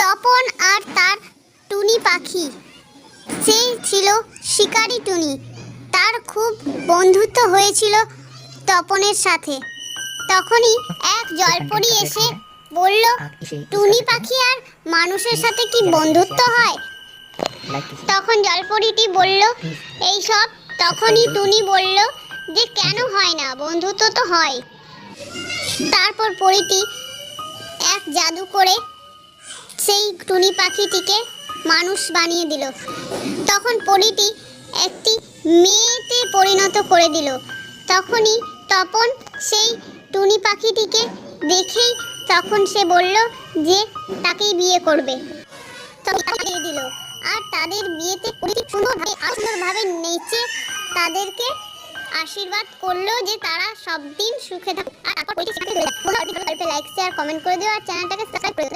তপন আর তার টুনি পাখি। সে ছিল শিকারি টুনি। তার খুব বন্ধুত্ব হয়েছিল তপনের সাথে। তখনই এক জলপরি এসে বলল, টুনি পাখি আর মানুষের সাথে কি বন্ধুত্ব হয়? তখন জলপরিটি বলল এইসব। তখনই টুনি বলল যে কেন হয় না, বন্ধুত্ব তো হয়। তারপর পরিটি এক জাদু করে সেই টুনি পাখিটিকে মানুষ বানিয়ে দিল। তখন পরিটি একটি মেয়েতে পরিণত করে দিল। তখনই তপন সেই টুনি পাখিটিকে দেখেই তখন সে বলল যে তাকেই বিয়ে করবে। দিয়ে দিল আর তাদের বিয়েতে পরিটি সুন্দরভাবে নেচে তাদেরকে আশীর্বাদ করলো যে তারা সব দিন সুখে থাকুক। আর তারপর লাইক শেয়ার কমেন্ট করে দিও আর চ্যানেলটাকে সাবস্ক্রাইব করে দিও।